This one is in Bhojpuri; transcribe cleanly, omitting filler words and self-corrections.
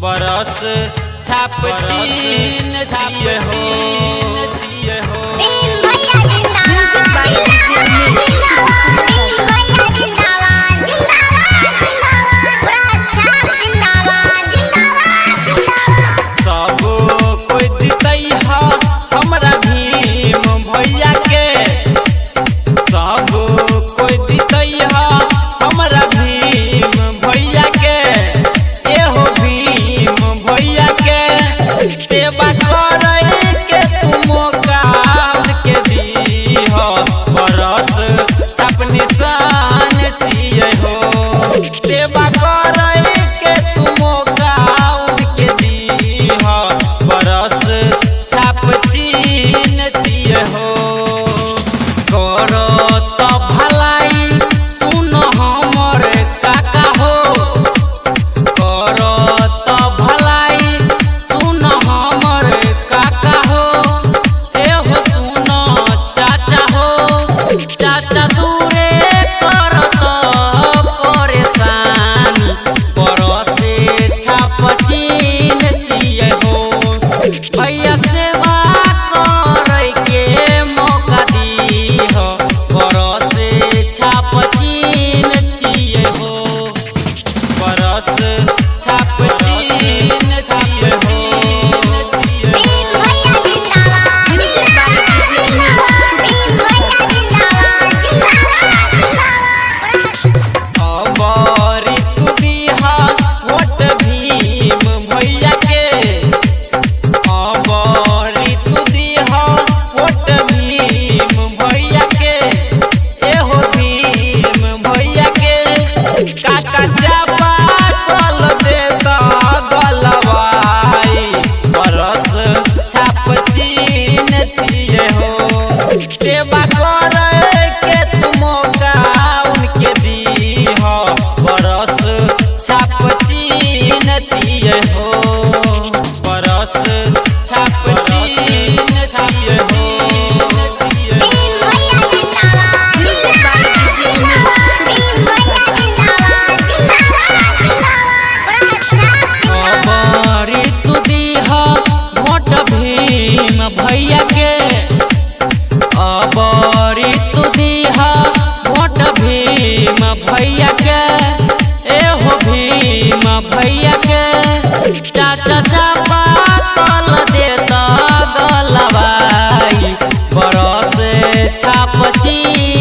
बरस छाप चीन छिए हो भैया जिंदाबाद जिंदाबाद जिंदाबाद सब कोई जीतई हा हमरा भीम भैया के सब कोई जीतई हा हमरा भीम भैया के एहो भीम भैया के सेवा करे के तू मौका के दी हो बरस अपनी शान छिए हो सेवा करे के तू मौका के दी हो बरस छाप चीन छिए हो करो तो भलाई सुन हमर काका हो करो तो भलाई सुन हमर काका हो एहो सुन चाचा हो चाचा दूरे कर तो परेशान परसे छाप चीन छिए हो भैया सेवा करे के मौका दी हो परसे छाप चीन छिए हो बरस छाप चीन छिए हो भैया जिंदाबाद अबरी तू दिहा वोट भीम भैया के अबरी तू दिहा वोट भीम भैया के एहो भीम भैया के काका चापा कल देता गलवाई बरस छाप चीन छिए हो सेवा करे के तू मौका उनके दी हो बरस छाप चीन छिए हो बरस छाप चीन छिए हो भैया जिंदाबाद अबरी तू दिहा वोट भीम भैया के अबरी तू दिहा वोट भीम भैया के एहो भीम भैया के चाचा चापा कल देता गलवाई बरस छाप चीन